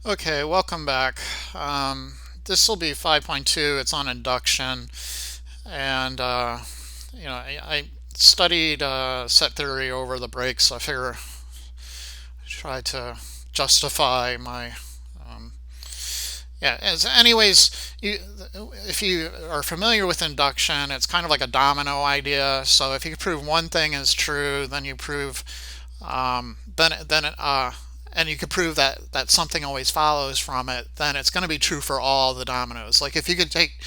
Okay, welcome back. This will be 5.2. It's on induction, and I studied set theory over the break, so I figure I try to justify my yeah. Anyways, if you are familiar with induction, it's kind of like a domino idea. So if you prove one thing is true, then you prove and you could prove that something always follows from it, then it's going to be true for all the dominoes. Like if you could take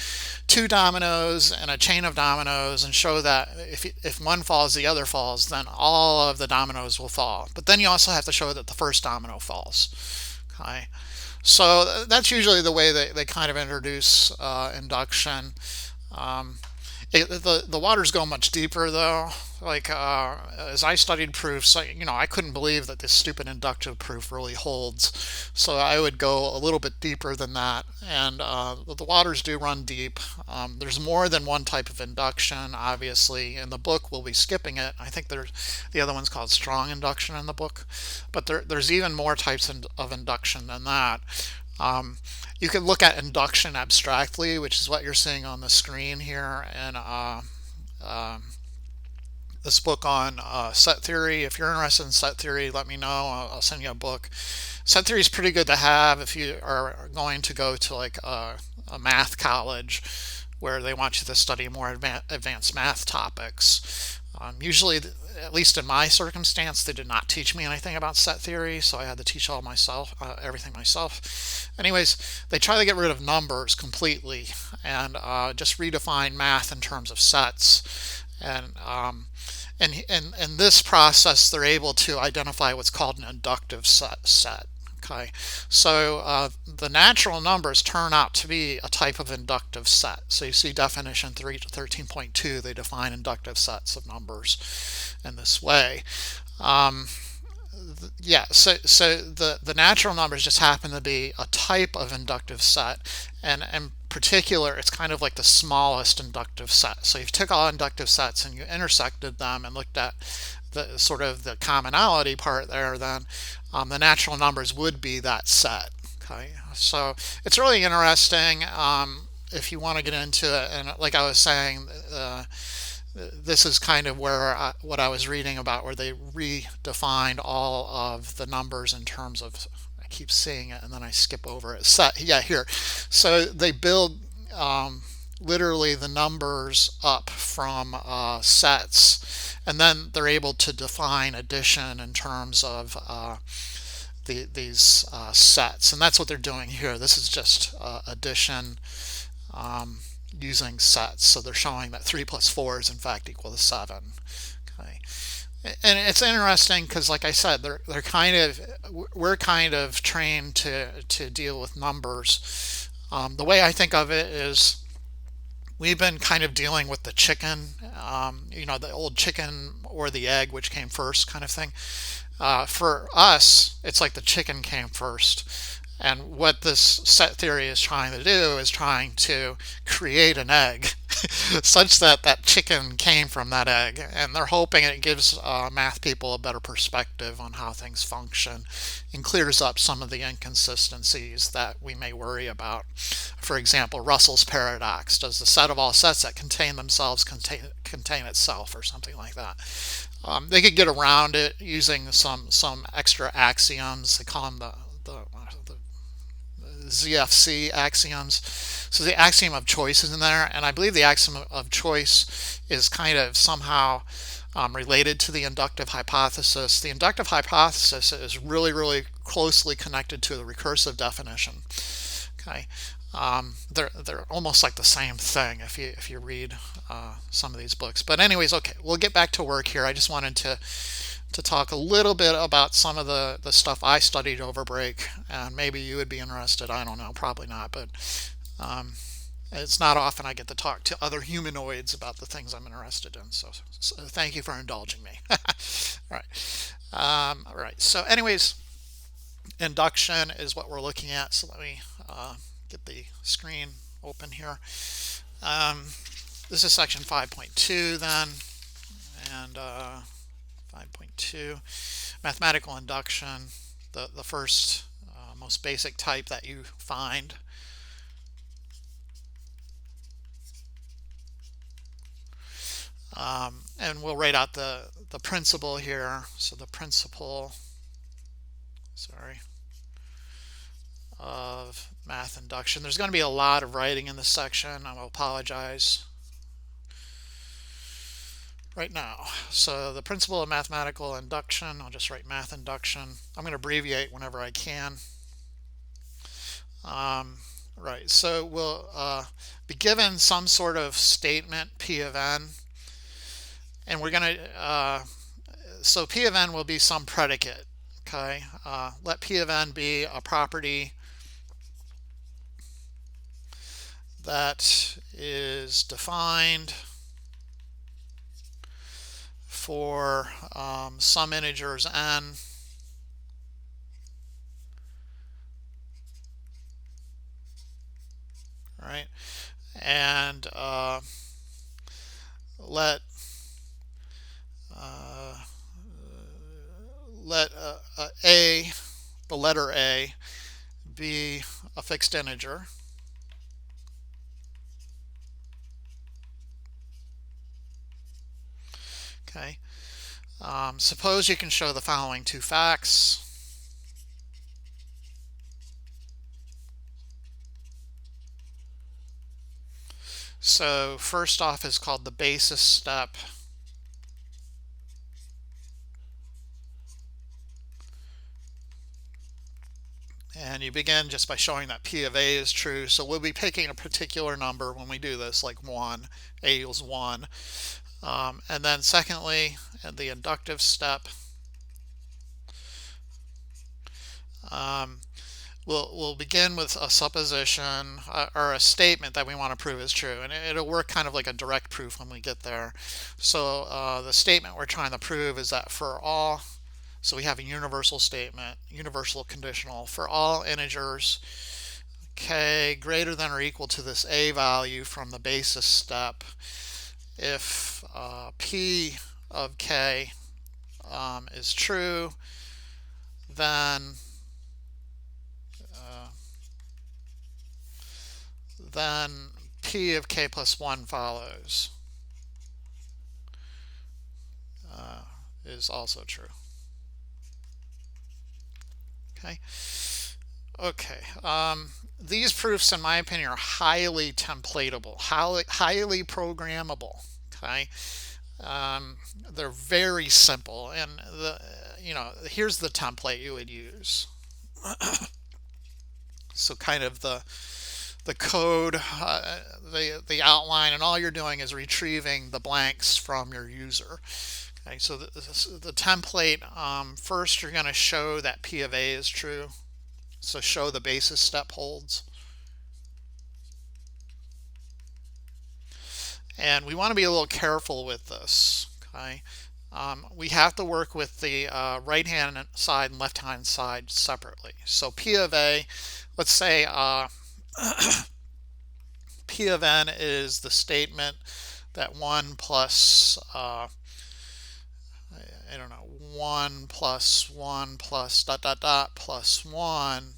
two dominoes and a chain of dominoes and show that if one falls, the other falls, then all of the dominoes will fall. But then you also have to show that the first domino falls. Okay. So that's usually the way they kind of introduce induction. Um, the waters go much deeper though. Like as I studied proofs, I couldn't believe that this stupid inductive proof really holds. So I would go a little bit deeper than that, and the waters do run deep. There's more than one type of induction, obviously. In the book, we'll be skipping it. I think there's the other one's called strong induction in the book, but there's even more types of induction than that. Um, you can look at induction abstractly, which is what you're seeing on the screen here, and um, this book on set theory. If you're interested in set theory, let me know. I'll send you a book. Set theory is pretty good to have if you are going to go to like a math college where they want you to study more advanced math topics. Usually, at least in my circumstance, they did not teach me anything about set theory, so I had to teach all myself, everything myself. Anyways, they try to get rid of numbers completely and just redefine math in terms of sets. And in this process, they're able to identify what's called an inductive set. Okay, so the natural numbers turn out to be a type of inductive set. So you see definition 13.2, they define inductive sets of numbers in this way. Um, yeah, so the natural numbers just happen to be a type of inductive set, and in particular, it's kind of like the smallest inductive set. So you took all inductive sets and you intersected them and looked at the sort of the commonality part there, then the natural numbers would be that set. Okay, so it's really interesting if you want to get into it. And like I was saying, this is kind of where what I was reading about, where they redefined all of the numbers in terms of. I keep seeing it and then I skip over it. Set, yeah, here. So they build literally the numbers up from sets, and then they're able to define addition in terms of these sets, and that's what they're doing here. This is just addition um, using sets. So they're showing that 3 plus 4 is in fact equal to 7. Okay. And it's interesting because, like I said, they're kind of we're kind of trained to deal with numbers. The way I think of it is we've been kind of dealing with the chicken, the old chicken or the egg, which came first, kind of thing. For us, it's like the chicken came first. And what this set theory is trying to do is trying to create an egg such that that chicken came from that egg. And they're hoping it gives math people a better perspective on how things function and clears up some of the inconsistencies that we may worry about. For example, Russell's paradox. Does the set of all sets that contain themselves contain itself, or something like that? They could get around it using some extra axioms. They call them the ZFC axioms. So the axiom of choice is in there, and I believe the axiom of choice is kind of somehow related to the inductive hypothesis. The inductive hypothesis is really, really closely connected to the recursive definition. Okay, they're almost like the same thing if you read some of these books. But anyways, okay, we'll get back to work here. I just wanted to talk a little bit about some of the stuff I studied over break, and maybe you would be interested. I don't know, probably not, but um, it's not often I get to talk to other humanoids about the things I'm interested in. So thank you for indulging me. All right. All right. So, anyways, induction is what we're looking at. So let me get the screen open here. Um, this is section 5.2 then, and 5.2, mathematical induction. The first most basic type that you find. And we'll write out the principle here. So the principle, of math induction. There's going to be a lot of writing in this section. I will apologize right now. So the principle of mathematical induction, I'll just write math induction. I'm going to abbreviate whenever I can. Right, so we'll be given some sort of statement, P of n, and we're going to, so P of n will be some predicate, okay? Let P of n be a property that is defined for some integers n, right? And let a, the letter a, be a fixed integer. Okay. Suppose you can show the following two facts. So first off is called the basis step. And you begin just by showing that P of A is true. So we'll be picking a particular number when we do this, like 1, A equals 1. And then secondly, at the inductive step, we'll begin with a supposition or a statement that we want to prove is true, and it'll work kind of like a direct proof when we get there. So the statement we're trying to prove is that for all, so we have a universal statement, universal conditional, for all integers k greater than or equal to this a value from the basis step, if p of k is true, then p of k plus 1 follows is also true. Okay. These proofs, in my opinion, are highly templatable, highly programmable. Okay. They're very simple, and here's the template you would use. So kind of the code, the outline, and all you're doing is retrieving the blanks from your user. Okay, so the template, first you're going to show that P of A is true. So show the basis step holds. And we want to be a little careful with this. Okay, we have to work with the right hand side and left hand side separately. So P of A, let's say P of n is the statement that 1 plus 1 plus 1 plus dot dot dot plus 1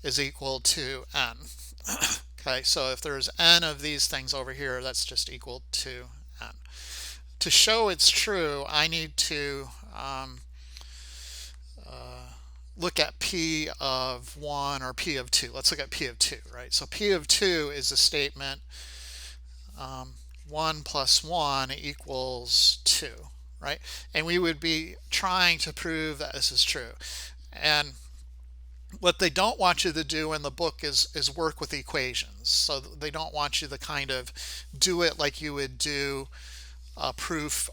is equal to n. Okay, so if there's n of these things over here, that's just equal to n. To show it's true, I need to look at P of 1 or P of 2. Let's look at P of 2, right? So P of 2 is a statement 1 plus 1 equals 2, right? And we would be trying to prove that this is true. And what they don't want you to do in the book is work with equations. So they don't want you to kind of do it like you would do a proof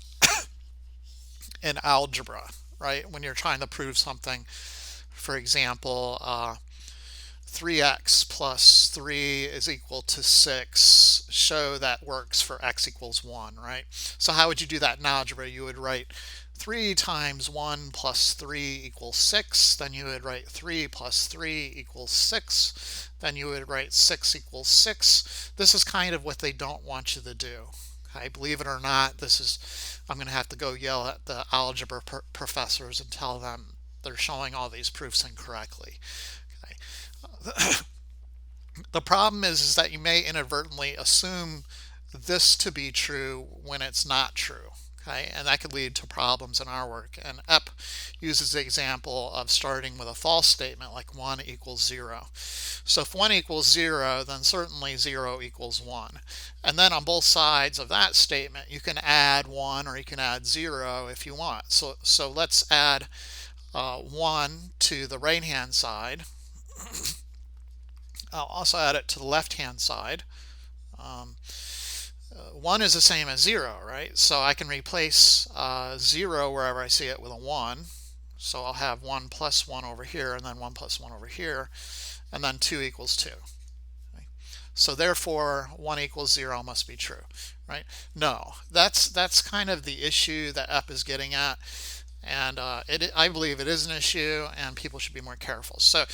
in algebra, right? When you're trying to prove something, for example, 3x plus 3 is equal to 6, show that works for x equals 1, right? So how would you do that in algebra? You would write 3 times 1 plus 3 equals 6, then you would write 3 plus 3 equals 6, then you would write 6 equals 6. This is kind of what they don't want you to do. Okay, believe it or not, I'm going to have to go yell at the algebra professors and tell them they're showing all these proofs incorrectly. The problem is that you may inadvertently assume this to be true when it's not true. Okay, and that could lead to problems in our work. And Epp uses the example of starting with a false statement like 1 equals 0. So if 1 equals 0, then certainly 0 equals 1. And then on both sides of that statement, you can add 1 or you can add 0 if you want. So let's add 1 to the right hand side. I'll also add it to the left hand side. 1 is the same as 0, right? So I can replace 0 wherever I see it with a 1. So I'll have 1 plus 1 over here, and then 1 plus 1 over here, and then 2 equals 2. Okay? So therefore, 1 equals 0 must be true, right? No, that's kind of the issue that Epp is getting at. And I believe it is an issue, and people should be more careful. So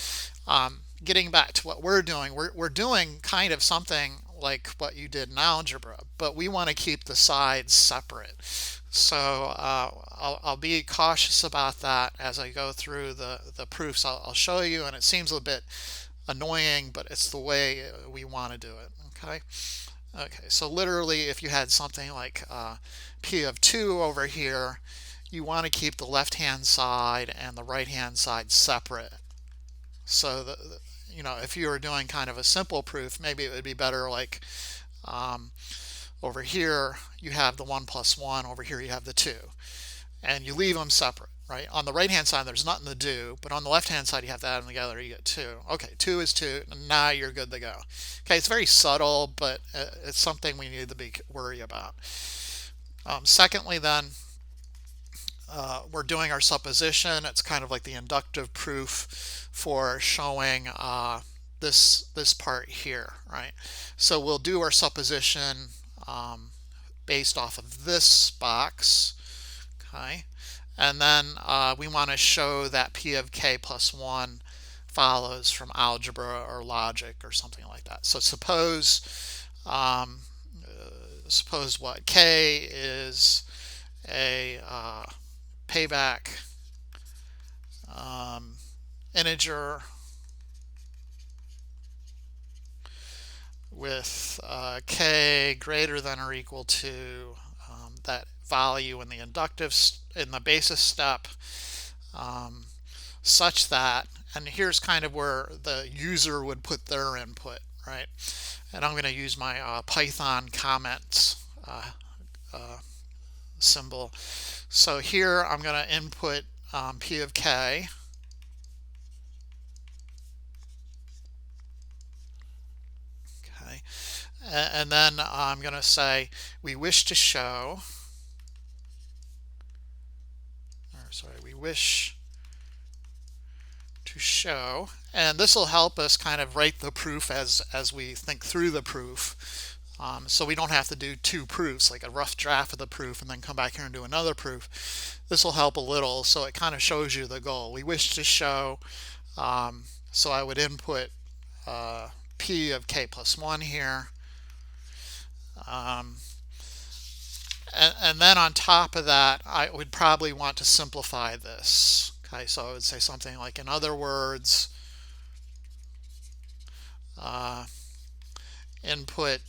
getting back to what we're doing kind of something like what you did in algebra, but we want to keep the sides separate. So I'll be cautious about that as I go through the proofs. I'll show you, and it seems a bit annoying, but it's the way we want to do it. Okay, so literally if you had something like P of 2 over here, you want to keep the left hand side and the right hand side separate. So if you were doing kind of a simple proof, maybe it would be better like over here you have the 1 plus 1, over here you have the 2, and you leave them separate, right? On the right hand side there's nothing to do, but on the left hand side you have to add them together, you get 2. Okay, 2 is 2, and now you're good to go. Okay, it's very subtle, but it's something we need to worry about. Secondly then, we're doing our supposition. It's kind of like the inductive proof for showing this part here, right? So we'll do our supposition based off of this box, okay? And then we want to show that P of k plus 1 follows from algebra or logic or something like that. So suppose what k is a payback integer with k greater than or equal to that value in the basis step, such that, and here's kind of where the user would put their input, right? And I'm going to use my Python comments symbol. So here I'm going to input P of k. Okay, and then I'm going to say we wish to show, and this will help us kind of write the proof as we think through the proof. So we don't have to do two proofs, like a rough draft of the proof and then come back here and do another proof. This will help a little, so it kind of shows you the goal. We wish to show, so I would input P of k plus 1 here. And then on top of that, I would probably want to simplify this. Okay, so I would say something like, in other words, input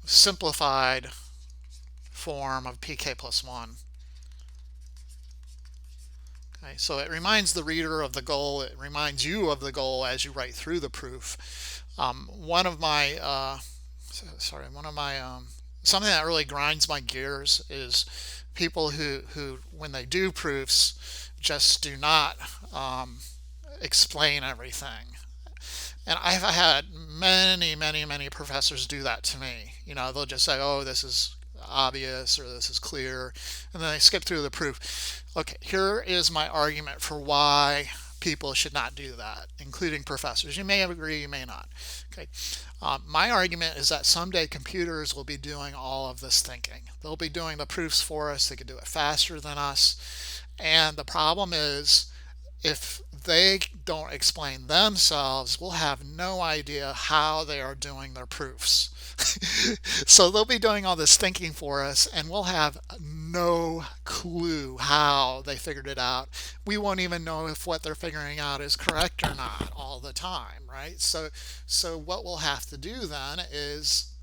simplified form of pk plus 1. Okay, so it reminds the reader of the goal. It reminds you of the goal as you write through the proof. Something that really grinds my gears is people who when they do proofs just do not explain everything. And I've had many professors do that to me. They'll just say, oh, this is obvious or this is clear, and then they skip through the proof. Okay, here is my argument for why people should not do that, including professors. You may agree, you may not. Okay, my argument is that someday computers will be doing all of this thinking. They'll be doing the proofs for us. They could do it faster than us. And the problem is, if they don't explain themselves, we'll have no idea how they are doing their proofs. So they'll be doing all this thinking for us, and we'll have no clue how they figured it out. We won't even know if what they're figuring out is correct or not all the time, right? So what we'll have to do then is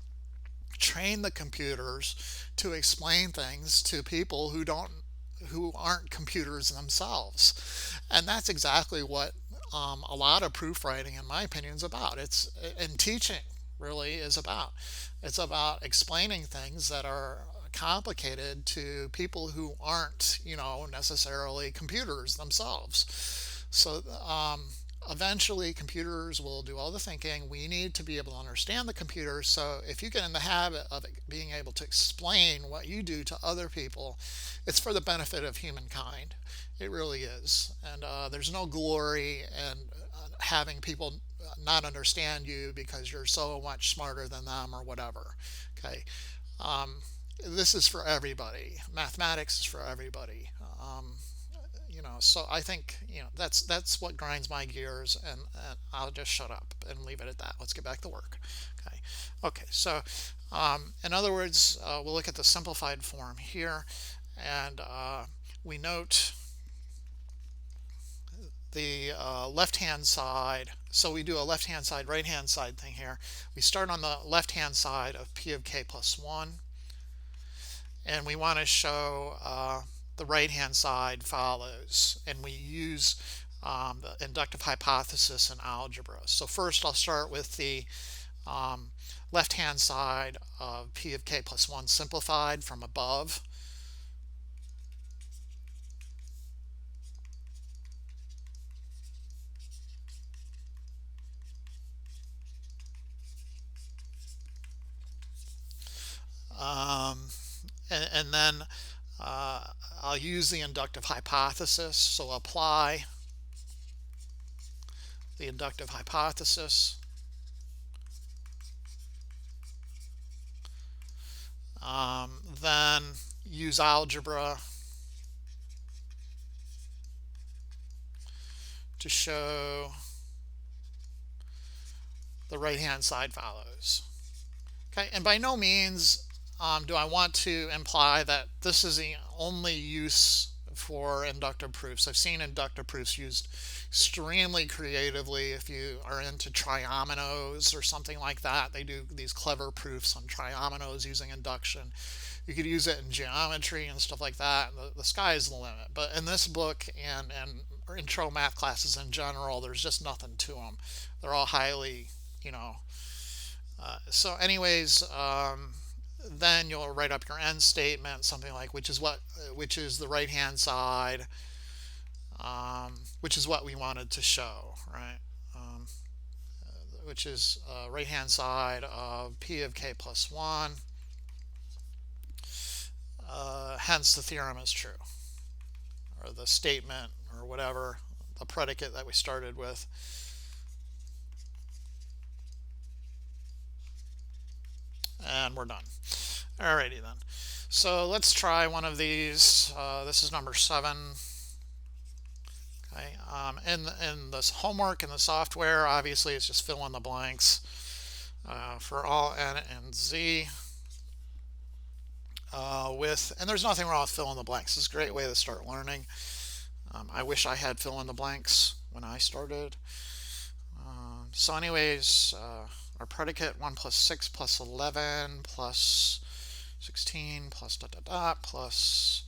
train the computers to explain things to people who aren't computers themselves. And that's exactly what a lot of proofwriting, in my opinion, is about. It's and teaching really is about. It's about explaining things that are complicated to people who aren't, necessarily computers themselves. So eventually computers will do all the thinking. We need to be able to understand the computer. So if you get in the habit of being able to explain what you do to other people, it's for the benefit of humankind. It really is. And there's no glory in having people not understand you because you're so much smarter than them or whatever. Okay. Um, this is for everybody. Mathematics is for everybody. So I think that's what grinds my gears, and I'll just shut up and leave it at that. Let's get back to work. Okay. So in other words, we'll look at the simplified form here, and we note the left-hand side. So we do a left-hand side, right-hand side thing here. We start on the left-hand side of P of k plus 1, and we want to show the right-hand side follows, and we use the inductive hypothesis in algebra. So first I'll start with the left-hand side of P of k plus 1 simplified from above. And then I'll use the inductive hypothesis. So apply the inductive hypothesis. Then use algebra to show the right-hand side follows. Okay, and by no means do I want to imply that this is the only use for inductive proofs. I've seen inductive proofs used extremely creatively. If you are into triominoes or something like that, they do these clever proofs on triominoes using induction. You could use it in geometry and stuff like that. The sky is the limit. But in this book and intro math classes in general, there's just nothing to them. They're all highly, so anyways, then you'll write up your end statement, something like which is the right hand side, which is what we wanted to show, right? Which is right hand side of P of k plus 1. Hence the theorem is true, or the statement, or whatever, the predicate that we started with. And we're done. Alrighty then. So let's try one of these. This is number 7. Okay. In this homework in the software, obviously it's just fill in the blanks for all n and z. And there's nothing wrong with fill in the blanks. It's a great way to start learning. I wish I had fill in the blanks when I started. So anyways, our predicate 1 plus 6 plus 11 plus 16 plus dot dot dot plus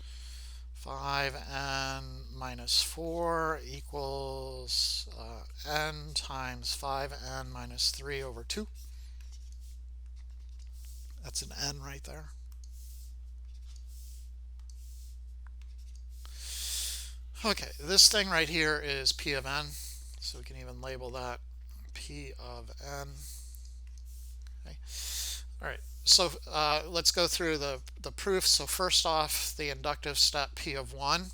5n minus 4 equals n times 5n minus 3 over 2. That's an n right there. Okay, this thing right here is P of n, so we can even label that P of n. Okay. All right, so let's go through the proof. So first off, the inductive step P of 1.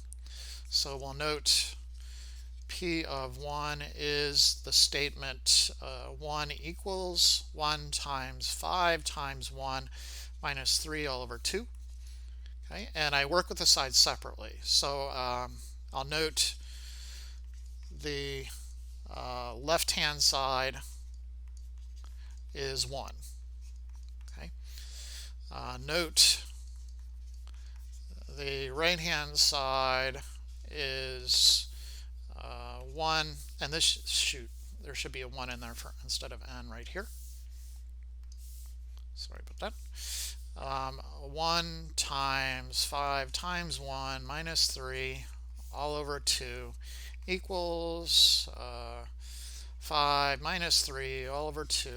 So we'll note P of 1 is the statement 1 equals 1 times 5 times 1 minus 3 all over 2. Okay, and I work with the sides separately. So I'll note the left hand side is 1. Okay. Note the right hand side is 1, and this there should be a 1 in there instead of n right here. Sorry about that. 1 times 5 times 1 minus 3 all over 2 equals 5 minus 3 all over 2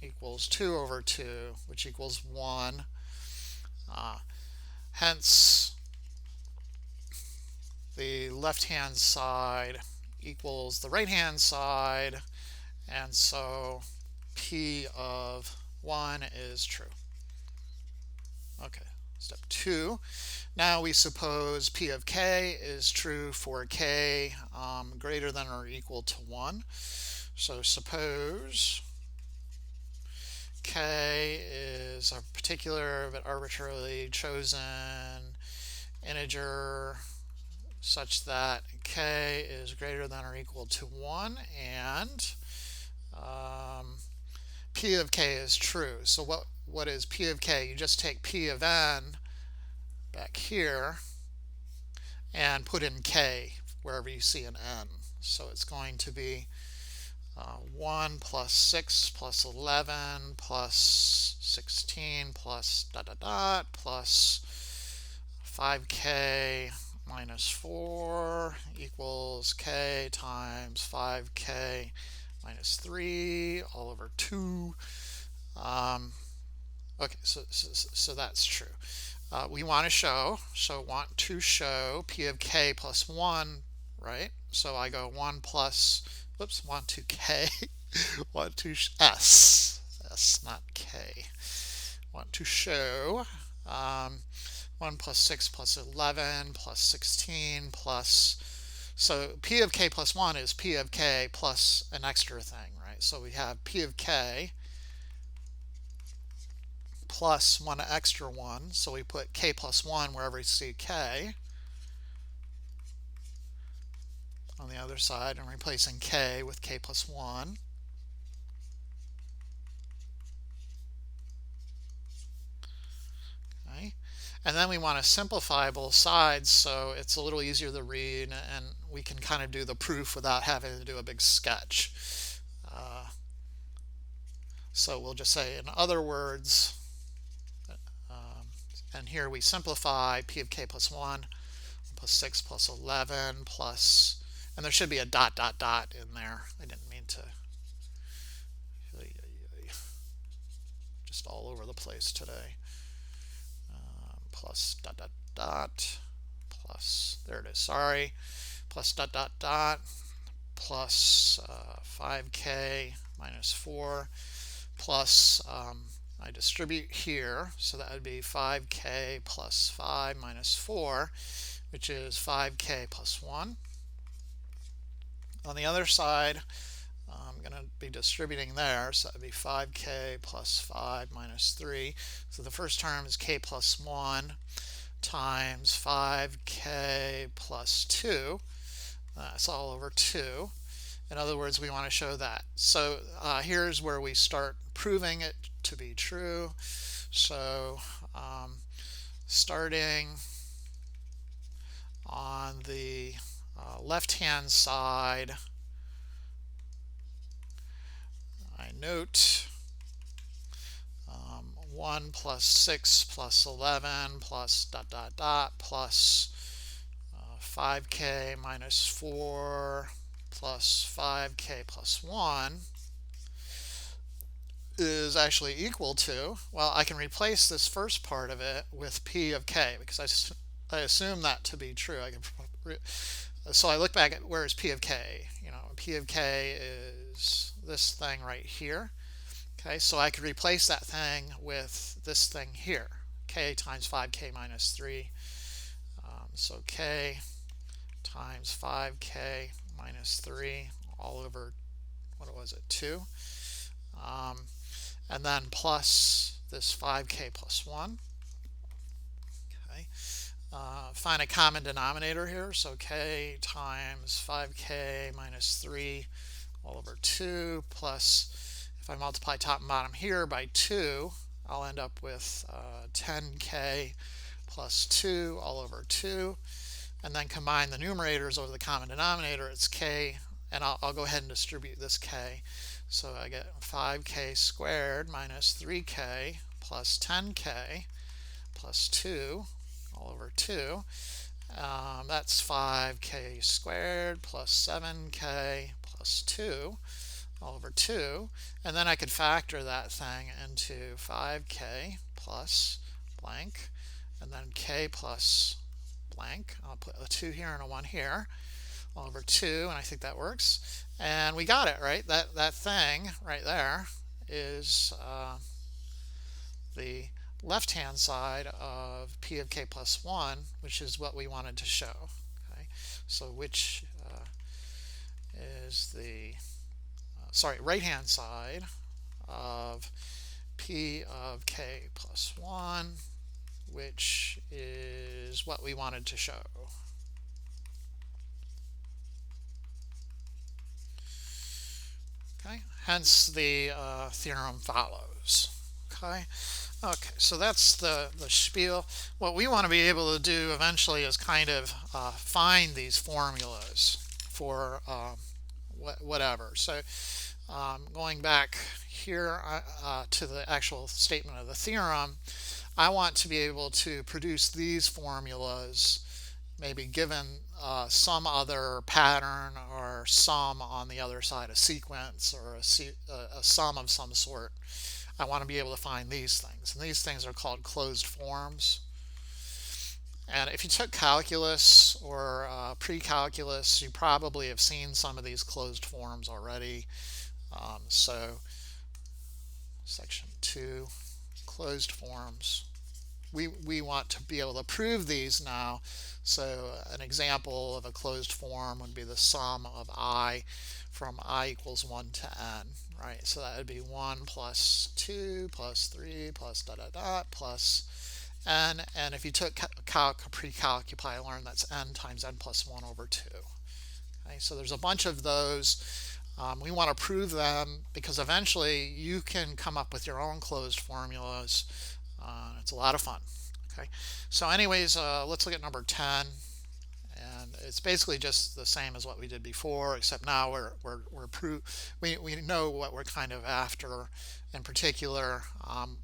equals 2 over 2, which equals 1. Hence, the left-hand side equals the right-hand side, and so P of 1 is true. Okay, step 2. Now we suppose P of k is true for k greater than or equal to 1. So suppose k is a particular but arbitrarily chosen integer such that k is greater than or equal to 1, and P of k is true. So what is P of k? You just take P of n back here and put in k wherever you see an n. So it's going to be 1 plus 6 plus 11 plus 16 plus dot dot dot plus 5k minus 4 equals k times 5k minus 3 all over 2. Okay, so that's true. We want to show P of k plus 1, right? So I go 1 plus, whoops, 1 to k, 1 to s, not k. Want to show 1 plus 6 plus 11 plus 16 plus, so P of k plus 1 is P of k plus an extra thing, right? So we have P of k plus 1 extra 1, so we put k plus 1 wherever we see k on the other side, and replacing k with k plus 1. Okay. And then we want to simplify both sides so it's a little easier to read, and we can kind of do the proof without having to do a big sketch. So we'll just say, in other words, and here we simplify P of k plus 1 plus 6 plus 11 plus, and there should be a dot dot dot in there. I didn't mean to, just all over the place today. Plus dot dot dot plus, there it is, sorry, plus dot dot dot plus 5k minus 4 plus I distribute here, so that would be 5k plus 5 minus 4, which is 5k plus 1. On the other side, I'm going to be distributing there, so that would be 5k plus 5 minus 3. So the first term is k plus 1 times 5k plus 2. That's all over 2. In other words, we want to show that. So here's where we start proving it to be true. So starting on the left-hand side, I note 1 plus 6 plus 11 plus dot dot dot plus 5k minus 4 plus 5k plus 1 is actually equal to, well, I can replace this first part of it with P of k because I assume that to be true. So I look back at where is P of k. P of k is this thing right here. Okay, so I could replace that thing with this thing here, k times 5k minus 3. So k times 5k minus 3 all over, what was it, 2. And then plus this 5k plus 1. Okay. find a common denominator here. So k times 5k minus 3 all over 2 plus, if I multiply top and bottom here by 2, I'll end up with 10k plus 2 all over 2. And then combine the numerators over the common denominator. It's k, and I'll go ahead and distribute this k. So I get 5k squared minus 3k plus 10k plus 2 all over 2. That's 5k squared plus 7k plus 2 all over 2. And then I could factor that thing into 5k plus blank, and then k plus blank. I'll put a 2 here and a 1 here, all over 2, and I think that works. And we got it, right? That thing right there is the left-hand side of p of k plus 1, which is what we wanted to show. Okay, so which is the right-hand side of p of k plus 1, which is what we wanted to show. Okay, hence the theorem follows. Okay, so that's the spiel. What we want to be able to do eventually is kind of find these formulas for whatever. So going back here to the actual statement of the theorem, I want to be able to produce these formulas, maybe given some other pattern or sum on the other side, a sequence or a sum of some sort. I want to be able to find these things, and these things are called closed forms. And if you took calculus or pre-calculus, you probably have seen some of these closed forms already. So section 2, closed forms. We want to be able to prove these now. So an example of a closed form would be the sum of I from I equals 1 to n, right? So that would be 1 plus 2 plus 3 plus dot dot dot plus n. And if you took pre-calc, you probably learned that's n times n plus 1 over 2. Okay, so there's a bunch of those. We want to prove them because eventually you can come up with your own closed formulas. It's a lot of fun. Okay, so anyways, let's look at number 10, and it's basically just the same as what we did before, except now we know what we're kind of after. In particular,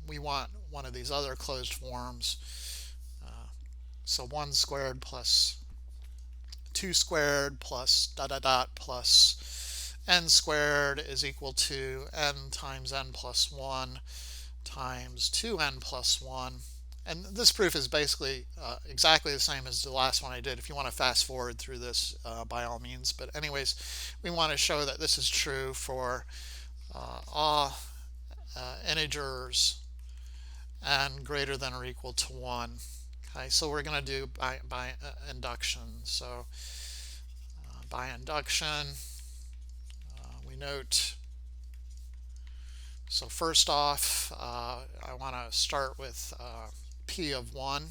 we want one of these other closed forms. So 1 squared plus 2 squared plus dot dot dot plus n squared is equal to n times n plus 1 times 2n plus 1. And this proof is basically exactly the same as the last one I did. If you want to fast forward through this, by all means. But anyways, we want to show that this is true for all integers n greater than or equal to 1. Okay, so we're going to do by induction. So by induction, we note. So first off, I want to start with p of 1.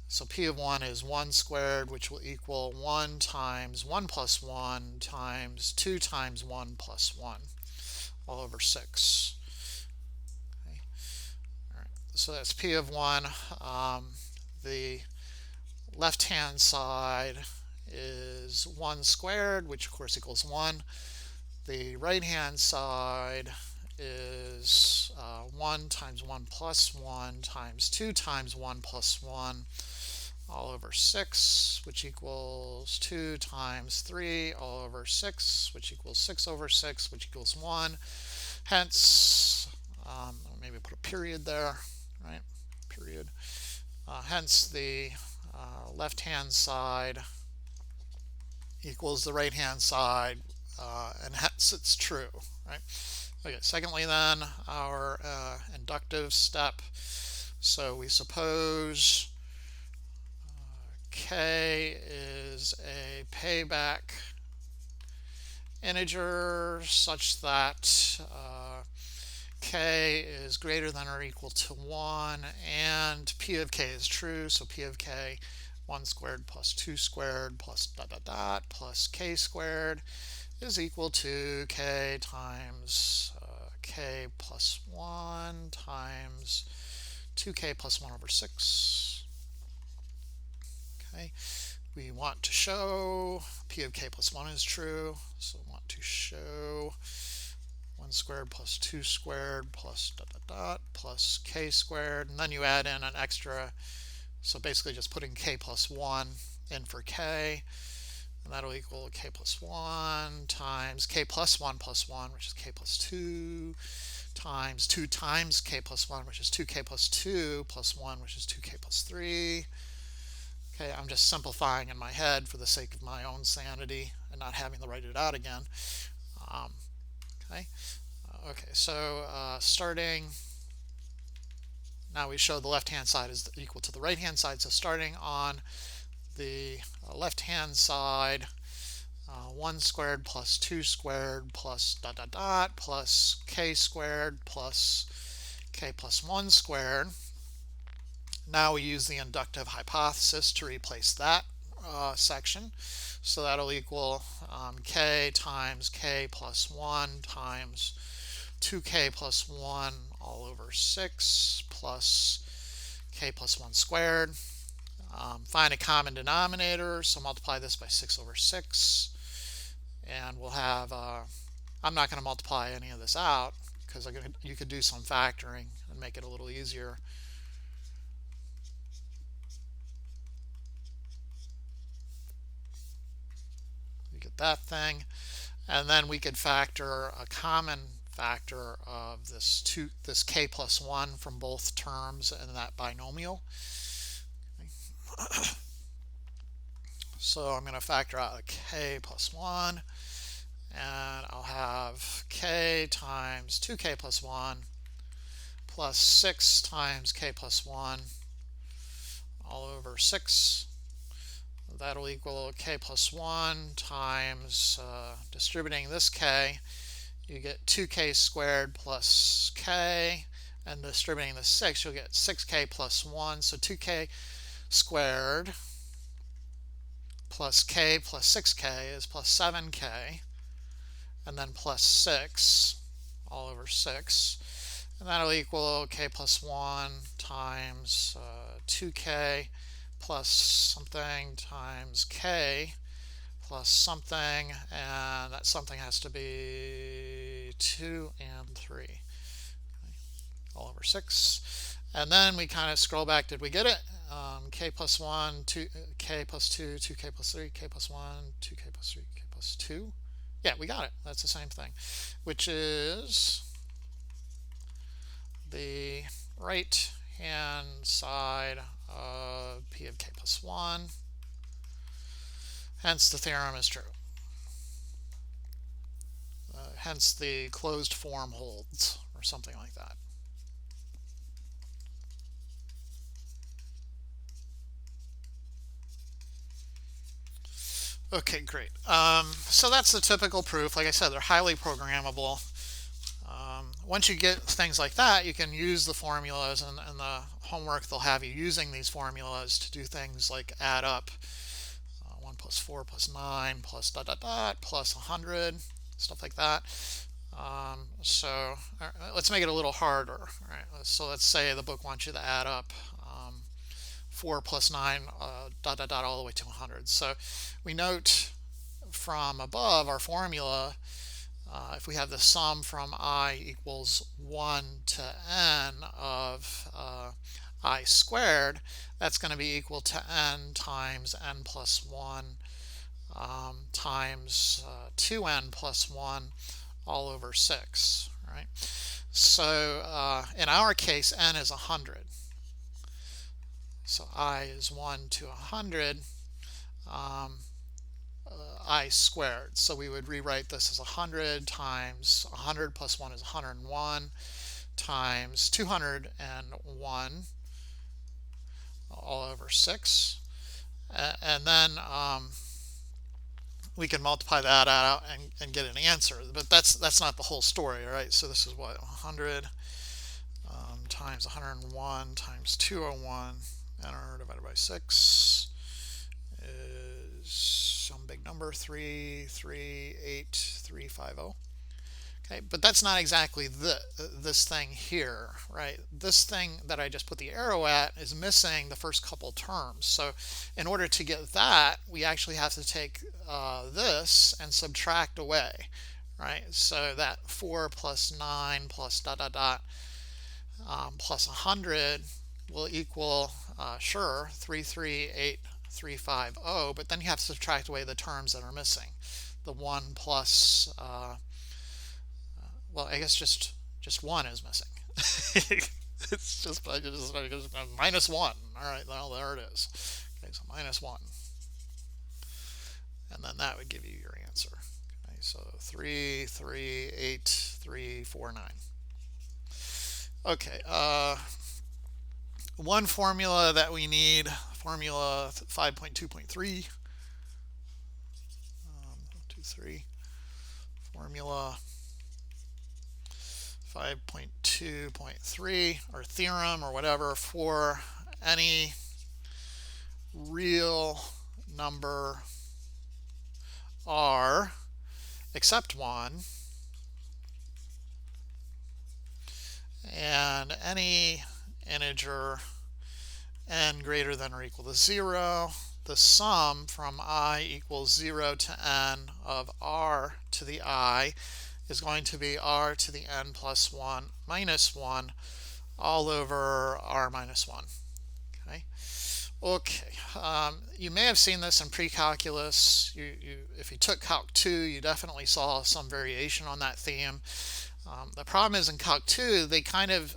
So p of 1 is 1 squared, which will equal 1 times 1 plus 1 times 2 times 1 plus 1, all over 6. Okay. All right. So that's p of 1. The left-hand side is 1 squared, which of course equals 1. The right-hand side is 1 times 1 plus 1 times 2 times 1 plus 1, all over 6, which equals 2 times 3 all over 6, which equals 6 over 6, which equals 1. Hence, maybe put a period there, right? Period. Hence, the left-hand side equals the right-hand side, and hence it's true, right? Okay, secondly then, our inductive step. So we suppose k is a payback integer such that k is greater than or equal to 1, and p of k is true, so p of k 1 squared plus 2 squared plus dot dot dot plus k squared is equal to k times k plus 1 times 2k plus 1 over 6. Okay, we want to show p of k plus 1 is true, so we want to show 1 squared plus 2 squared plus dot dot dot plus k squared, and then you add in an extra, so basically just putting k plus 1 in for k, and that'll equal k plus 1 times k plus 1 plus 1, which is k plus 2, times 2 times k plus 1, which is 2k plus 2 plus 1, which is 2k plus 3. Okay, I'm just simplifying in my head for the sake of my own sanity and not having to write it out again. Okay, so starting, now we show the left-hand side is equal to the right-hand side. So starting on the left-hand side, 1 squared plus 2 squared plus dot dot dot plus k squared plus k plus 1 squared. Now we use the inductive hypothesis to replace that section. So that'll equal k times k plus 1 times 2k plus 1 all over 6 plus k plus 1 squared. Find a common denominator, so multiply this by 6 over 6. And we'll have, I'm not going to multiply any of this out because you could do some factoring and make it a little easier. You get that thing. And then we could factor a common factor of this k plus 1 from both terms in that binomial. So I'm going to factor out a k plus 1, and I'll have k times 2k plus 1 plus 6 times k plus 1 all over 6. That'll equal k plus 1 times, distributing this k, you get 2k squared plus k, and distributing the 6, you'll get 6k plus 1, so 2k squared plus k plus 6k is plus 7k, and then plus 6 all over 6, and that'll equal k plus 1 times 2k plus something times k plus something, and that something has to be 2 and 3, okay, all over 6. And then we kind of scroll back. Did we get it? K plus 1, 2, k plus 2, 2k plus 3, k plus 1, 2k plus 3, k plus 2. Yeah, we got it. That's the same thing, which is the right-hand side of p of k plus 1. Hence, the theorem is true. Hence, the closed form holds, or something like that. Okay, great. So that's the typical proof. Like I said, they're highly programmable. Once you get things like that, you can use the formulas, and the homework they'll have you using these formulas to do things like add up 1 plus 4 plus 9 plus dot dot dot plus 100, stuff like that. So let's make it a little harder. All right, so let's say the book wants you to add up 4 plus 9 dot dot dot all the way to 100. So we note from above our formula, if we have the sum from I equals 1 to n of I squared, that's going to be equal to n times n plus 1 times 2n plus 1 all over 6, right? So in our case, n is 100. So I is 1 to 100 I squared. So we would rewrite this as 100 times 100 plus 1 is 101 times 201 all over 6. And then we can multiply that out and get an answer. But that's not the whole story, all right? So this is what, 100 times 101 times 201 enter divided by 6 is some big number, 338350. Okay, but that's not exactly this thing here, right? This thing that I just put the arrow at is missing the first couple terms. So in order to get that, we actually have to take this and subtract away, right? So that 4 plus 9 plus dot dot dot plus 100 will equal, sure, 338350, but then you have to subtract away the terms that are missing. The 1 plus well, I guess just 1 is missing. It's just minus 1. All right, well, there it is. Okay, so minus 1. And then that would give you your answer. Okay, so 338349. Okay, one formula that we need, formula 5.2.3. 2.3 formula 5.2.3 or theorem or whatever for any real number r except 1 and any integer n greater than or equal to 0, the sum from I equals 0 to n of r to the I is going to be r to the n plus 1 minus 1 all over r minus 1. Okay, you may have seen this in pre-calculus. If you took Calc 2, you definitely saw some variation on that theme. The problem is in Calc 2, they kind of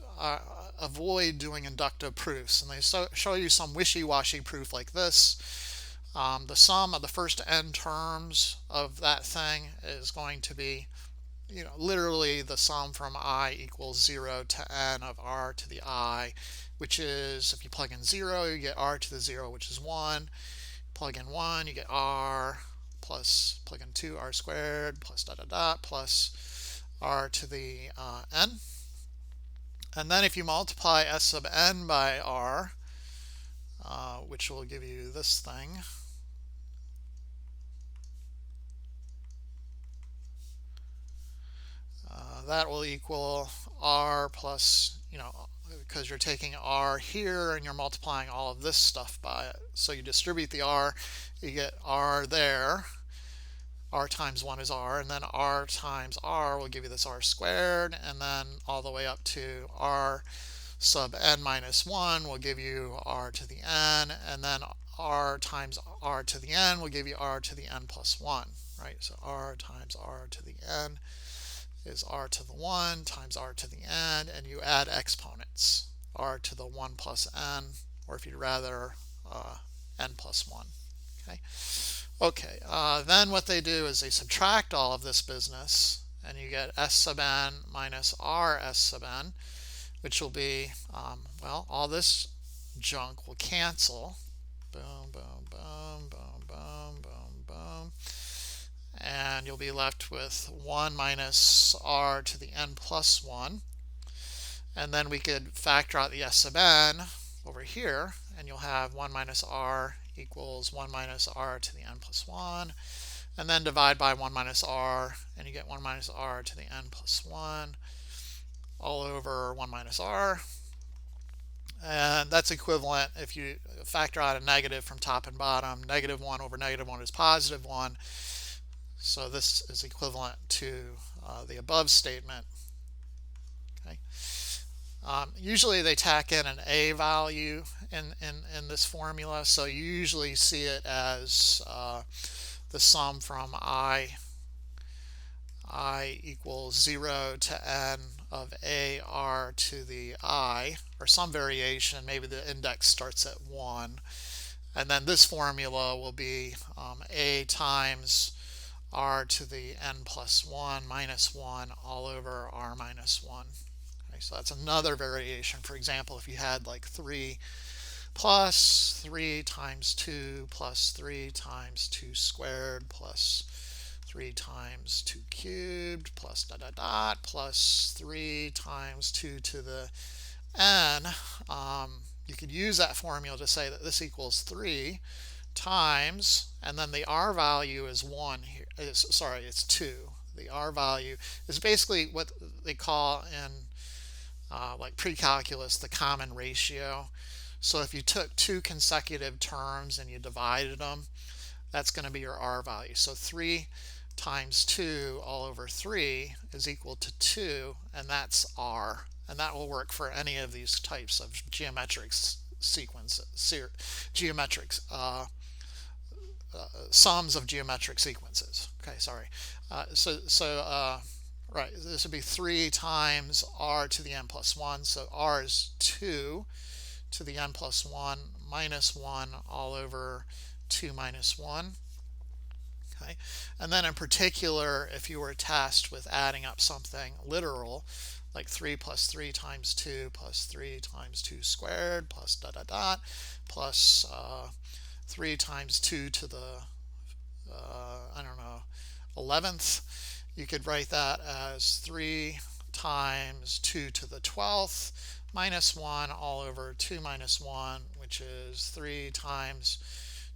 avoid doing inductive proofs, and they show you some wishy-washy proof like this. The sum of the first n terms of that thing is going to be, literally the sum from I equals 0 to n of r to the I, which is, if you plug in 0, you get r to the 0, which is 1. Plug in 1, you get r, plus plug in 2, r squared, plus dot dot dot, plus r to the n. And then if you multiply s sub n by r, which will give you this thing, that will equal r plus, because you're taking r here and you're multiplying all of this stuff by it. So you distribute the r, you get r there. R times 1 is r, and then r times r will give you this r squared, and then all the way up to r sub n minus 1 will give you r to the n, and then r times r to the n will give you r to the n plus 1, right? So r times r to the n is r to the 1 times r to the n, and you add exponents, r to the 1 plus n, or if you'd rather, n plus 1. Okay, then what they do is they subtract all of this business, and you get s sub n minus r s sub n, which will be, well, all this junk will cancel. Boom, boom, boom, boom, boom, boom, boom. And you'll be left with 1 minus r to the n plus 1. And then we could factor out the s sub n over here, and you'll have 1 minus r equals 1 minus r to the n plus 1. And then divide by 1 minus r, and you get 1 minus r to the n plus 1 all over 1 minus r. And that's equivalent, if you factor out a negative from top and bottom, negative 1 over negative 1 is positive 1. So this is equivalent to the above statement. Usually they tack in an a value in this formula, so you usually see it as the sum from I equals 0 to n of a r to the I, or some variation. Maybe the index starts at 1, and then this formula will be a times r to the n plus 1 minus 1 all over r minus 1. Okay, so that's another variation. For example, if you had like 3 plus 3 times 2 plus 3 times 2 squared plus 3 times 2 cubed plus dot dot dot plus 3 times 2 to the n. You could use that formula to say that this equals 3 times, and then the r value is 1 here. Sorry, it's 2. The r value is basically what they call in like pre-calculus the common ratio. So if you took two consecutive terms and you divided them, that's going to be your r value. So 3 times 2 all over 3 is equal to 2, and that's r. And that will work for any of these types of geometric sequences, sums of geometric sequences. Okay, sorry. Right, this would be 3 times r to the n plus 1. So r is 2 to the n plus 1 minus 1 all over 2 minus 1. Okay, and then in particular, if you were tasked with adding up something literal, like 3 plus 3 times 2 plus 3 times 2 squared plus dot dot dot plus 3 times 2 to the I don't know, 11th, you could write that as 3 times 2 to the 12th minus 1 all over 2 minus 1, which is 3 times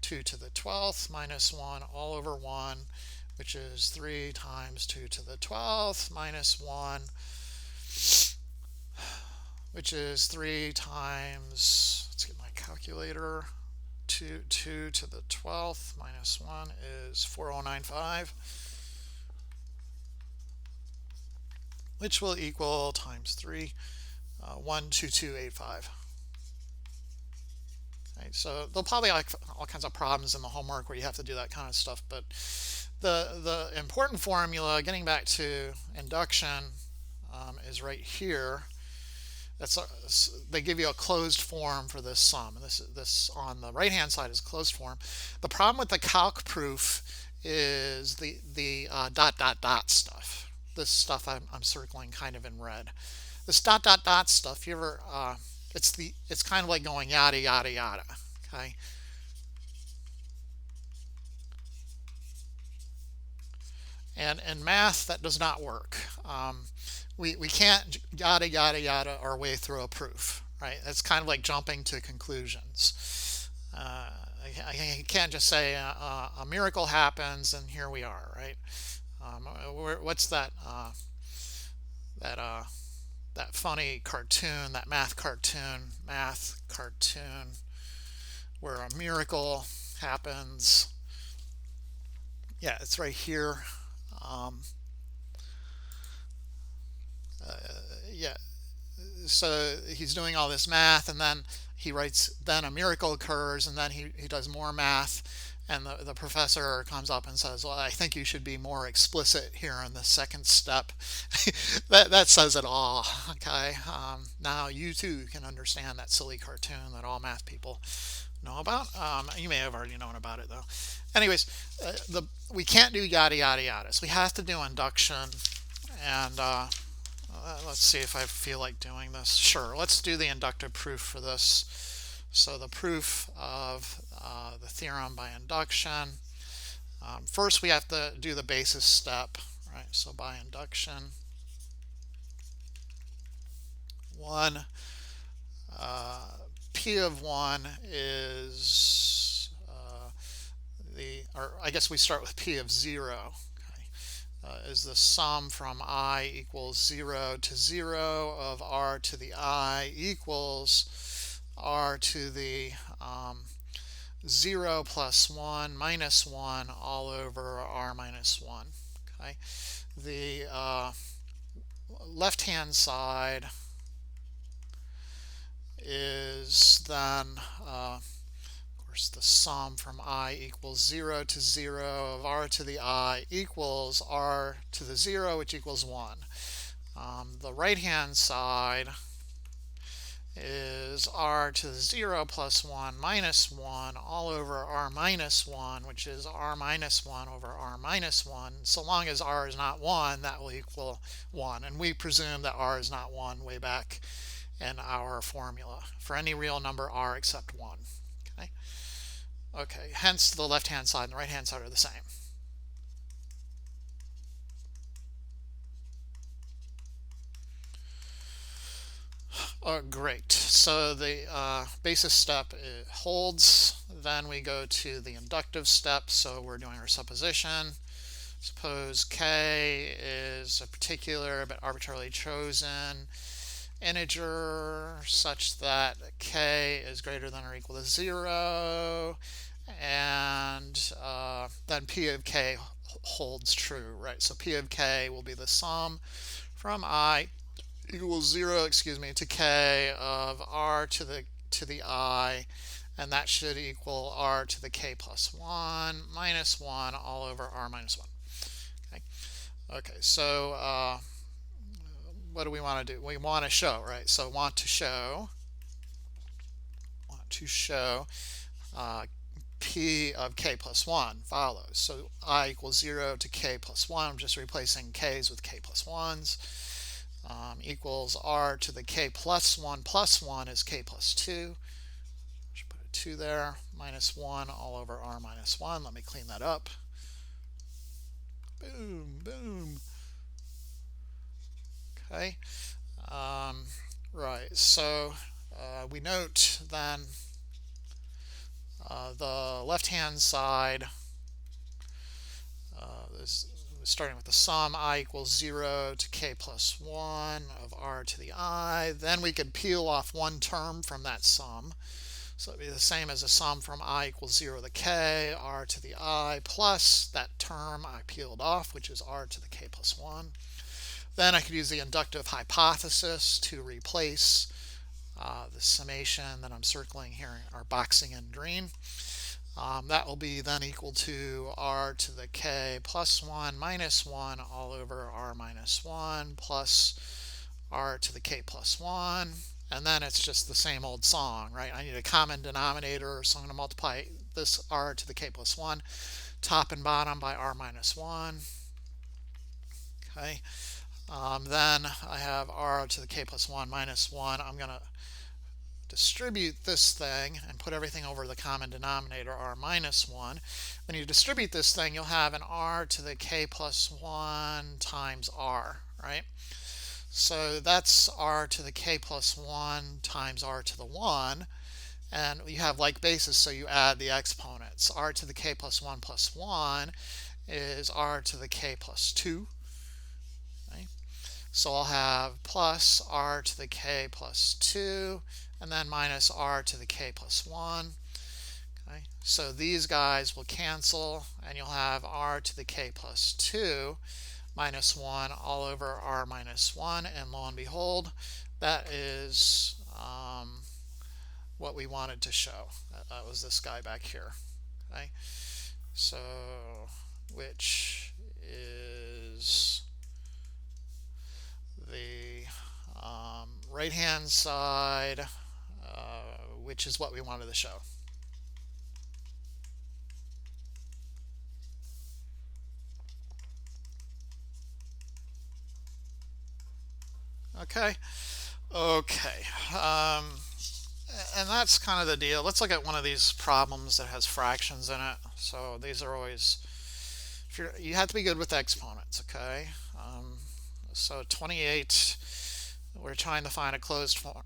2 to the 12th minus 1 all over 1, which is 3 times 2 to the 12th minus 1, which is 3 times, let's get my calculator, 2 to the 12th minus 1 is 4095, which will equal times 3, 12285. Okay, so there'll probably be all kinds of problems in the homework where you have to do that kind of stuff, but the important formula, getting back to induction, is right here. They give you a closed form for this sum, and this on the right hand side is closed form. The problem with the calc proof is the dot dot dot stuff. This stuff I'm circling kind of in red. This dot dot dot stuff, you ever it's kind of like going yada yada yada. Okay. And in math, that does not work. We can't yada yada yada our way through a proof, right? It's kind of like jumping to conclusions. I can't just say a miracle happens and here we are, right? What's that that funny cartoon, that math cartoon, where a miracle happens? Yeah, it's right here. Yeah, so he's doing all this math, and then he writes, then a miracle occurs, and then he does more math, and the professor comes up and says, well, I think you should be more explicit here in the second step. that says it all. Okay, now you too can understand that silly cartoon that all math people know about. You may have already known about it though. Anyways, we can't do yada yada yada, so we have to do induction. And let's see if I feel like doing this. Sure, let's do the inductive proof for this. So the proof of the theorem by induction. First we have to do the basis step, right? So by induction, 1, P of 1 is or I guess we start with P of 0. Is the sum from I equals 0 to 0 of r to the I equals r to the 0 plus 1 minus 1 all over r minus 1. Okay, the left hand side is then the sum from I equals 0 to 0 of r to the I equals r to the 0, which equals 1. The right hand side is r to the 0 plus 1 minus 1 all over r minus 1, which is r minus 1 over r minus 1. So long as r is not 1, that will equal 1. And we presume that r is not 1 way back in our formula for any real number r except 1. Okay, hence the left-hand side and the right-hand side are the same. Great. So the basis step holds. Then we go to the inductive step. So we're doing our supposition. Suppose k is a particular but arbitrarily chosen integer such that k is greater than or equal to 0, and then p of k holds true, right? So p of k will be the sum from I equals 0, to k of r to the I, and that should equal r to the k plus 1 minus 1 all over r minus 1. Okay, so what do we want to do? We want to show, right? So want to show p of k plus 1 follows. So I equals 0 to k plus 1. I'm just replacing k's with k plus 1s. Equals r to the k plus 1 is k plus 2. I should put a 2 there. Minus 1 all over r minus 1. Let me clean that up. Boom, boom. Okay. Right, so we note then the left-hand side is starting with the sum I equals 0 to k plus 1 of r to the I. Then we could peel off one term from that sum. So it would be the same as a sum from I equals 0 to k, r to the I, plus that term I peeled off, which is r to the k plus 1. Then I could use the inductive hypothesis to replace the summation that I'm circling here, or boxing in green. That will be then equal to r to the k plus 1 minus 1 all over r minus 1 plus r to the k plus 1. And then it's just the same old song, right? I need a common denominator, so I'm going to multiply this r to the k plus 1 top and bottom by r minus 1. Okay. Then I have r to the k plus 1 minus 1. I'm going to distribute this thing and put everything over the common denominator, r minus 1. When you distribute this thing, you'll have an r to the k plus 1 times r, right? So that's r to the k plus 1 times r to the 1. And you have like basis, so you add the exponents. R to the k plus 1 is r to the k plus 2. Okay? So I'll have plus r to the k plus 2, and then minus r to the k plus 1. Okay? So these guys will cancel, and you'll have r to the k plus 2 minus 1 all over r minus 1, and lo and behold, that is what we wanted to show. That was this guy back here. Okay, so which is the right hand side, which is what we wanted to show. Okay. And that's kind of the deal. Let's look at one of these problems that has fractions in it. So these are always, you have to be good with exponents, okay? So 28, we're trying to find a closed form.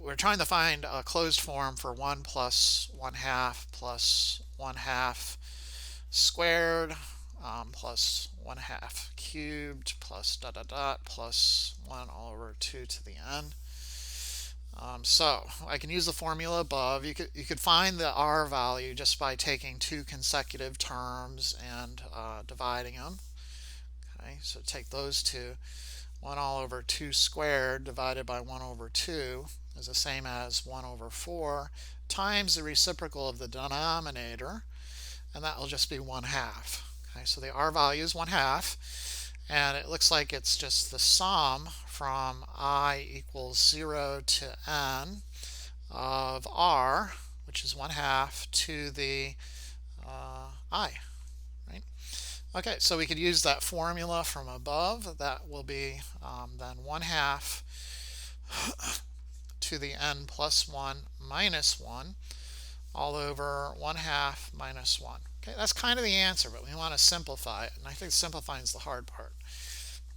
We're trying to find a closed form for 1 plus 1/2 plus 1/2 squared plus 1/2 cubed plus dot dot dot plus 1 all over 2 to the n. So I can use the formula above. You could find the r value just by taking two consecutive terms and dividing them. Okay, so take those two. 1 all over 2 squared divided by 1 over 2 is the same as 1 over 4 times the reciprocal of the denominator, and that will just be 1/2. Okay, so the r value is 1/2, and it looks like it's just the sum from I equals 0 to n of r, which is 1/2, to the I, right? Okay, so we could use that formula from above. That will be then 1/2 to the n plus 1 minus 1 all over 1/2 minus 1. Okay, that's kind of the answer, but we want to simplify it, and I think simplifying is the hard part.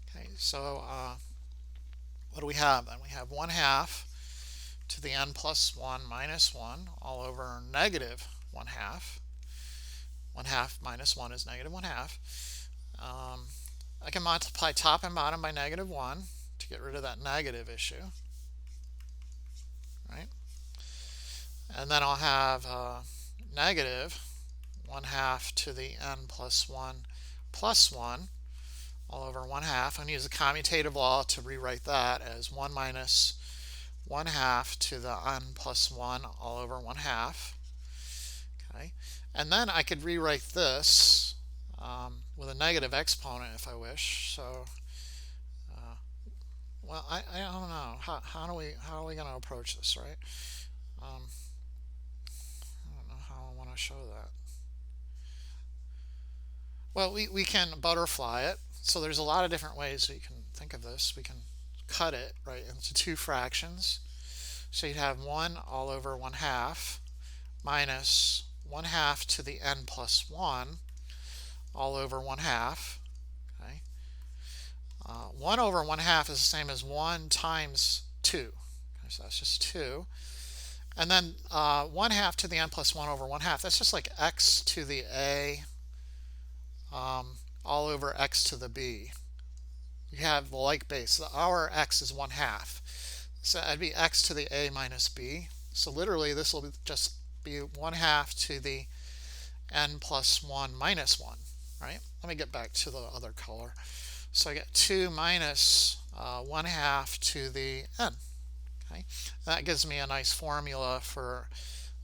Okay, so what do we have then? We have 1/2 to the n plus 1 minus 1 all over negative 1/2. 1/2 minus 1 is negative 1/2. I can multiply top and bottom by negative 1 to get rid of that negative issue, right? And then I'll have negative 1/2 to the n plus 1 plus 1 all over 1/2. I'm going to use the commutative law to rewrite that as 1 minus 1/2 to the n plus 1 all over 1/2. Okay, and then I could rewrite this with a negative exponent if I wish. So, well, I don't know how are we going to approach this, right? I don't know how I want to show that. Well, we can butterfly it. So there's a lot of different ways we can think of this. We can cut it right into two fractions. So you'd have 1 all over 1/2 minus 1/2 to the n plus 1 all over 1/2. Okay. 1 over 1/2 is the same as 1 times 2. Okay, so that's just 2. And then 1/2 to the n plus 1 over 1/2, that's just like x to the a all over x to the b. You have the like base. Our x is 1/2. So that'd be x to the a minus b. So literally this will just be 1/2 to the n plus 1 minus 1, right? Let me get back to the other color. So I get 2 minus 1/2 to the n. Okay, that gives me a nice formula for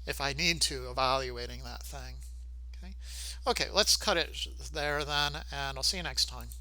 if I need to evaluating that thing. Okay, let's cut it there then, and I'll see you next time.